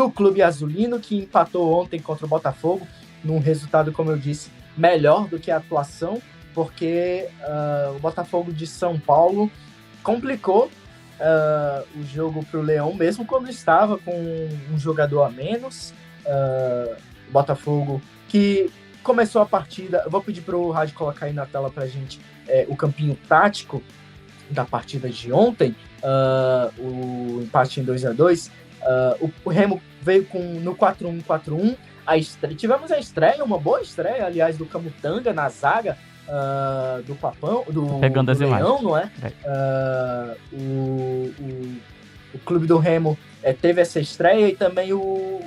do Clube Azulino, que empatou ontem contra o Botafogo, num resultado, como eu disse, melhor do que a atuação, porque o Botafogo de São Paulo complicou o jogo para o Leão, mesmo quando estava com um jogador a menos. O Botafogo que começou a partida, eu vou pedir para o Rádio colocar aí na tela para a gente o campinho tático da partida de ontem, o empate em 2-2. O Remo veio no 4-1-4-1. Tivemos a estreia, uma boa estreia, aliás, do Camutanga na zaga, do Papão, do Leão, não é? O clube do Remo teve essa estreia, e também o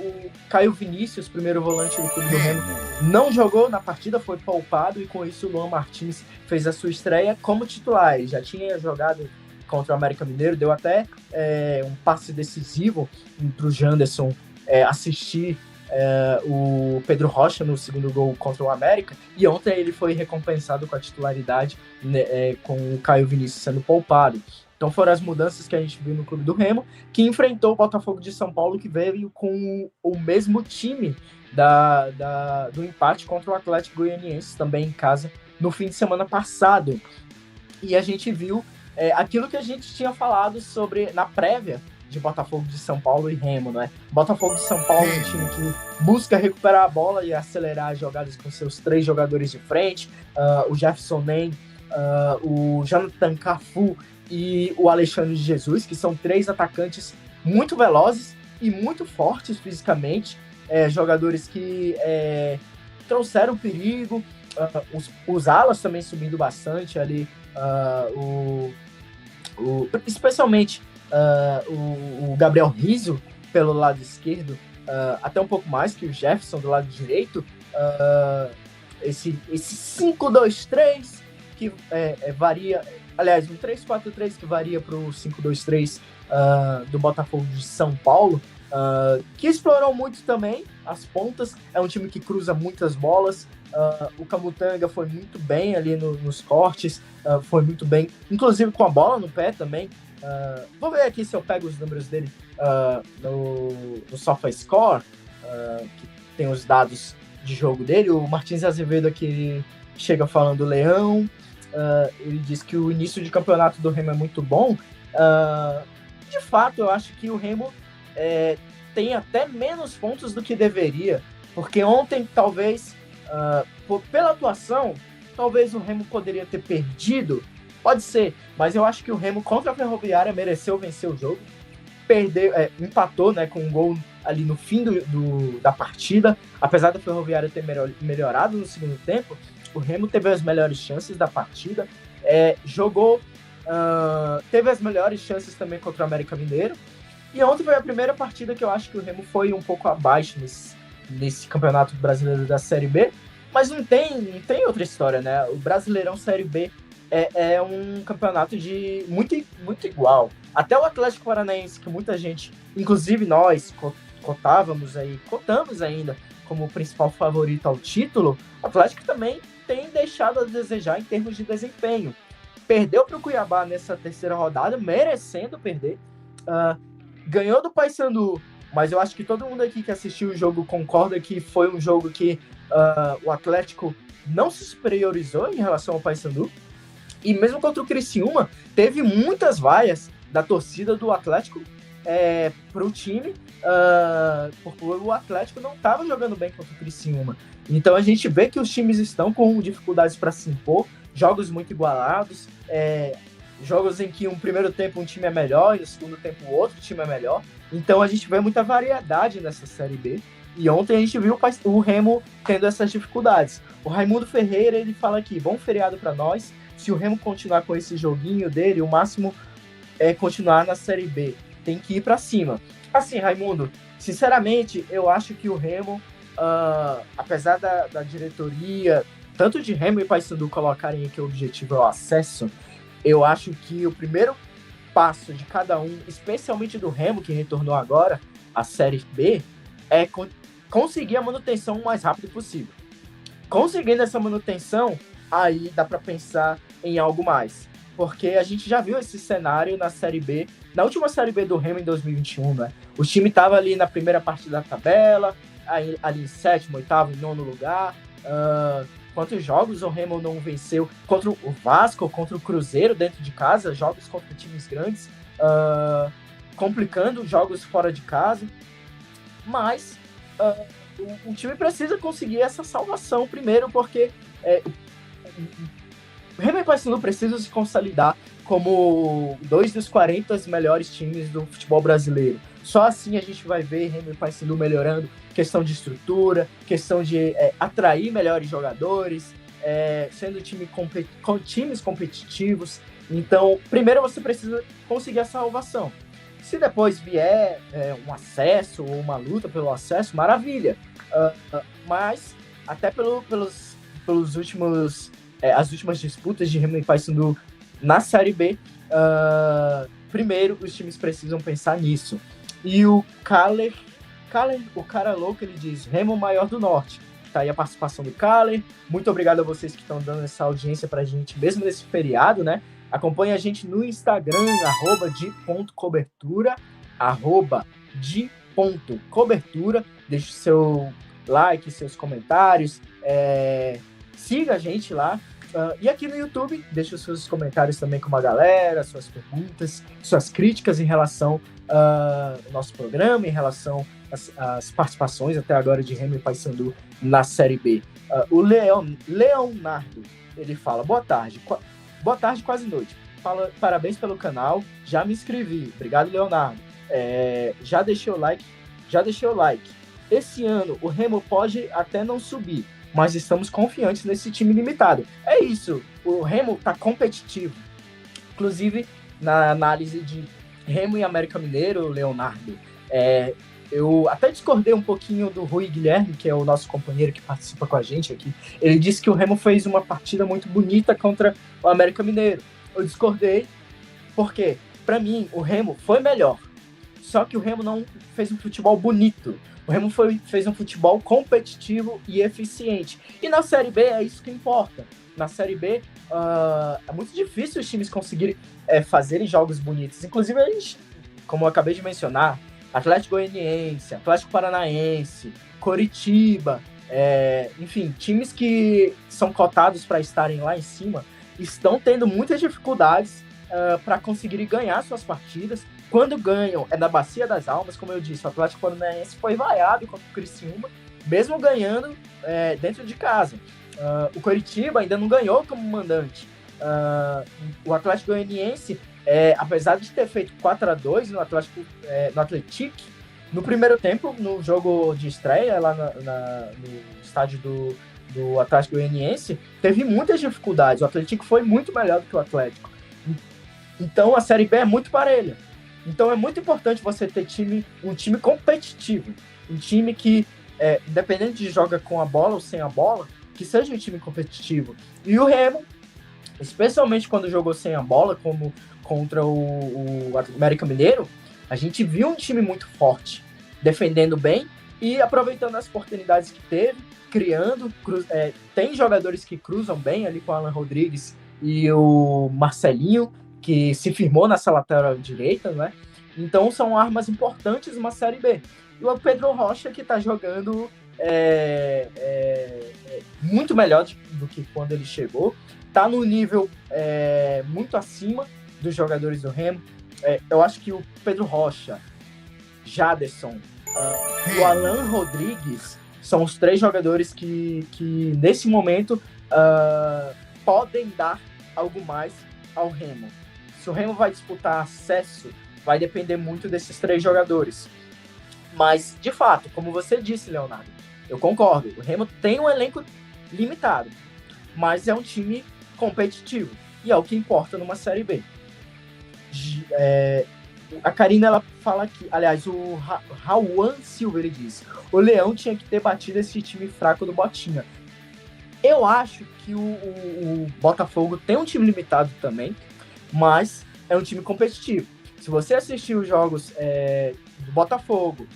Caio Vinícius, primeiro volante do clube do Remo, não jogou na partida, foi poupado, e com isso o Luan Martins fez a sua estreia como titular. Ele já tinha jogado contra o América Mineiro, deu até um passe decisivo para o Janderson assistir o Pedro Rocha no segundo gol contra o América, e ontem ele foi recompensado com a titularidade, com o Caio Vinícius sendo poupado. Então foram as mudanças que a gente viu no clube do Remo, que enfrentou o Botafogo de São Paulo, que veio com o mesmo time do empate contra o Atlético Goianiense, também em casa, no fim de semana passado. E a gente viu aquilo que a gente tinha falado sobre na prévia de Botafogo de São Paulo e Remo, né? Botafogo de São Paulo é um time que busca recuperar a bola e acelerar as jogadas com seus 3 jogadores de frente, o Jefferson Nem, o Jonathan Cafu e o Alexandre de Jesus, que são 3 atacantes muito velozes e muito fortes fisicamente, jogadores que trouxeram perigo, os alas também subindo bastante ali, especialmente o Gabriel Rizzo pelo lado esquerdo, até um pouco mais que o Jefferson do lado direito. Esse 5-2-3 que varia, aliás, um 3-4-3 que varia para o 5-2-3 do Botafogo de São Paulo, que explorou muito também as pontas. É um time que cruza muitas bolas. O Camutanga foi muito bem ali nos cortes, foi muito bem, inclusive com a bola no pé também. Vou ver aqui se eu pego os números dele no SofaScore, que tem os dados de jogo dele. O Martins Azevedo aqui chega falando do Leão. Ele diz que o início de campeonato do Remo é muito bom. De fato, eu acho que o Remo tem até menos pontos do que deveria, porque ontem, talvez, pela atuação, talvez o Remo poderia ter perdido. Pode ser, mas eu acho que o Remo contra a Ferroviária mereceu vencer o jogo. Empatou, né, com um gol ali no fim da partida. Apesar da Ferroviária ter melhorado no segundo tempo, o Remo teve as melhores chances da partida. Teve as melhores chances também contra o América Mineiro. E ontem foi a primeira partida que eu acho que o Remo foi um pouco abaixo nesse Campeonato Brasileiro da Série B. Mas não tem outra história, né? O Brasileirão Série B é um campeonato de muito igual. Até o Atlético Paranaense, que muita gente, inclusive nós, cotamos ainda como o principal favorito ao título, o Atlético também tem deixado a desejar em termos de desempenho. Perdeu para o Cuiabá nessa terceira rodada, merecendo perder. Ganhou do Paysandu, mas eu acho que todo mundo aqui que assistiu o jogo concorda que foi um jogo que o Atlético não se superiorizou em relação ao Paysandu. E mesmo contra o Criciúma, teve muitas vaias da torcida do Atlético para o time, porque o Atlético não estava jogando bem contra o Criciúma. Então a gente vê que os times estão com dificuldades para se impor, jogos muito igualados, jogos em que um primeiro tempo um time é melhor e no segundo tempo o outro time é melhor. Então a gente vê muita variedade nessa Série B. E ontem a gente viu o Remo tendo essas dificuldades. O Raimundo Ferreira, ele fala aqui: bom feriado para nós. Se o Remo continuar com esse joguinho dele, o máximo é continuar na Série B. Tem que ir para cima. Assim, Raimundo, sinceramente, eu acho que o Remo, apesar da diretoria, tanto de Remo e Paysandu, colocarem que o objetivo é o acesso, eu acho que o primeiro passo de cada um, especialmente do Remo, que retornou agora à Série B, é conseguir a manutenção o mais rápido possível. Conseguindo essa manutenção, aí dá para pensar em algo mais. Porque a gente já viu esse cenário na Série B na última Série B do Remo em 2021, né? O time estava ali na primeira parte da tabela, ali em sétimo, oitavo, nono lugar. Quantos jogos o Remo não venceu contra o Vasco, contra o Cruzeiro dentro de casa, jogos contra times grandes, complicando jogos fora de casa. Mas o time precisa conseguir essa salvação primeiro, porque o Remo e o Paysandu precisam se consolidar como 2 dos 40 melhores times do futebol brasileiro. Só assim a gente vai ver Remo e Paysandu melhorando, questão de estrutura, questão de atrair melhores jogadores, sendo times competitivos. Então, primeiro você precisa conseguir a salvação. Se depois vier um acesso ou uma luta pelo acesso, maravilha. Mas, até pelos últimos... as últimas disputas de Remo e Paysandu na Série B, primeiro os times precisam pensar nisso. E o Kaller, o cara louco, ele diz, Remo maior do Norte. Tá aí a participação do Kaller. Muito obrigado a vocês que estão dando essa audiência pra gente, mesmo nesse feriado, né? Acompanhe a gente no Instagram, @di.cobertura, @di.cobertura. Deixe seu like, seus comentários, siga a gente lá. E aqui no YouTube, deixe os seus comentários também com a galera, suas perguntas, suas críticas em relação ao nosso programa, em relação às participações até agora de Remo e Paysandu na Série B. O Leonardo, ele fala, boa tarde, quase noite. Fala, parabéns pelo canal, já me inscrevi. Obrigado, Leonardo. Já deixei o like. Esse ano o Remo pode até não subir, mas estamos confiantes nesse time limitado. É isso, o Remo tá competitivo. Inclusive, na análise de Remo e América Mineiro, Leonardo, eu até discordei um pouquinho do Rui Guilherme, que é o nosso companheiro que participa com a gente aqui. Ele disse que o Remo fez uma partida muito bonita contra o América Mineiro. Eu discordei, porque, para mim, o Remo foi melhor. Só que o Remo não fez um futebol bonito. O Remo fez um futebol competitivo e eficiente. E na Série B é isso que importa. Na Série B é muito difícil os times conseguirem fazerem jogos bonitos. Inclusive, como eu acabei de mencionar, Atlético Goianiense, Atlético Paranaense, Coritiba, enfim, times que são cotados para estarem lá em cima, estão tendo muitas dificuldades para conseguirem ganhar suas partidas. Quando ganham, é na Bacia das Almas, como eu disse, o Atlético Paranaense foi vaiado contra o Criciúma, mesmo ganhando dentro de casa. O Coritiba ainda não ganhou como mandante. O Atlético Goianiense, apesar de ter feito 4-2 no Atlético, no primeiro tempo, no jogo de estreia, lá no estádio do Atlético Goianiense, teve muitas dificuldades. O Atlético foi muito melhor do que o Atlético. Então, a Série B é muito parelha. Então, é muito importante você ter um time competitivo. Um time que, independente de joga com a bola ou sem a bola, que seja um time competitivo. E o Remo, especialmente quando jogou sem a bola, como contra o América Mineiro, a gente viu um time muito forte, defendendo bem e aproveitando as oportunidades que teve, criando. Tem jogadores que cruzam bem ali com o Alan Rodrigues e o Marcelinho, que se firmou nessa lateral direita, né? Então são armas importantes numa Série B. E o Pedro Rocha, que está jogando muito melhor do que quando ele chegou, está no nível muito acima dos jogadores do Remo. Eu acho que o Pedro Rocha, Jaderson e o Alan Rodrigues são os 3 jogadores que nesse momento podem dar algo mais ao Remo. Se o Remo vai disputar acesso, vai depender muito desses 3 jogadores. Mas, de fato, como você disse, Leonardo, eu concordo. O Remo tem um elenco limitado, mas é um time competitivo. E é o que importa numa Série B. A Karina, ela fala que, aliás, o Rauan Silva, ele diz, o Leão tinha que ter batido esse time fraco do Botinha. Eu acho que o Botafogo tem um time limitado também, mas é um time competitivo. Se você assistir os jogos do Botafogo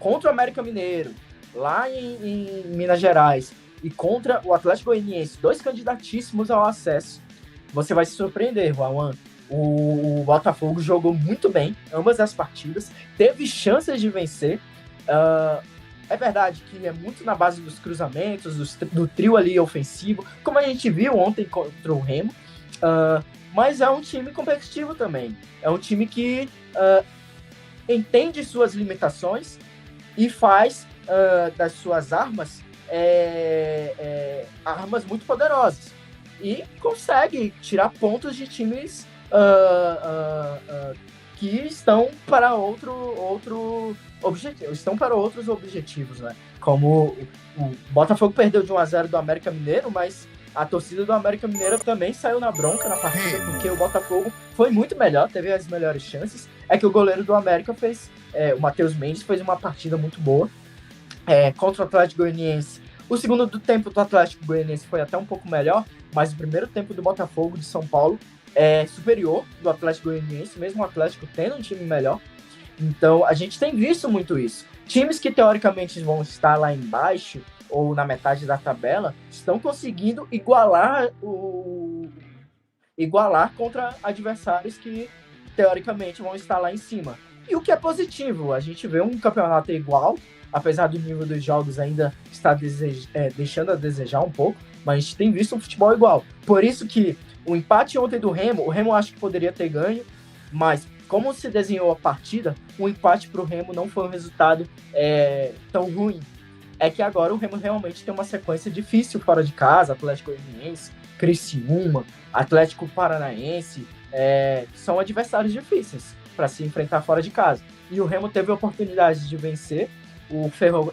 contra o América Mineiro, lá em Minas Gerais, e contra o Atlético Goianiense, 2 candidatíssimos ao acesso, você vai se surpreender, Juan. O Botafogo jogou muito bem ambas as partidas, teve chances de vencer. É verdade que é muito na base dos cruzamentos, do trio ali ofensivo, como a gente viu ontem contra o Remo. Mas é um time competitivo também. É um time que entende suas limitações e faz das suas armas armas muito poderosas. E consegue tirar pontos de times que estão para outro objetivo, estão para outros objetivos, né? Como o Botafogo perdeu de 1-0 do América Mineiro, mas a torcida do América Mineiro também saiu na bronca na partida, porque o Botafogo foi muito melhor, teve as melhores chances. É que o goleiro do América o Matheus Mendes fez uma partida muito boa contra o Atlético Goianiense. O segundo tempo do Atlético Goianiense foi até um pouco melhor, mas o primeiro tempo do Botafogo de São Paulo é superior do Atlético Goianiense, mesmo o Atlético tendo um time melhor. Então, a gente tem visto muito isso. Times que, teoricamente, vão estar lá embaixo, ou na metade da tabela, estão conseguindo igualar contra adversários que, teoricamente, vão estar lá em cima. E o que é positivo, a gente vê um campeonato igual, apesar do nível dos jogos ainda estar deixando a desejar um pouco, mas a gente tem visto um futebol igual. Por isso que o empate ontem do Remo, o Remo acho que poderia ter ganho, mas como se desenhou a partida, o empate para o Remo não foi um resultado tão ruim. É que agora o Remo realmente tem uma sequência difícil fora de casa, Atlético Goianiense, Criciúma, Atlético Paranaense, são adversários difíceis para se enfrentar fora de casa. E o Remo teve a oportunidade de vencer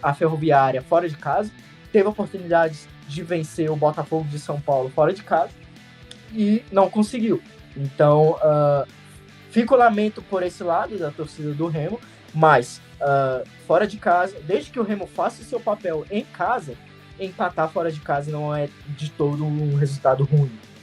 a Ferroviária fora de casa, teve a oportunidade de vencer o Botafogo de São Paulo fora de casa e não conseguiu. Então, fico lamento por esse lado da torcida do Remo, mas fora de casa, desde que o Remo faça o seu papel em casa, empatar fora de casa não é de todo um resultado ruim.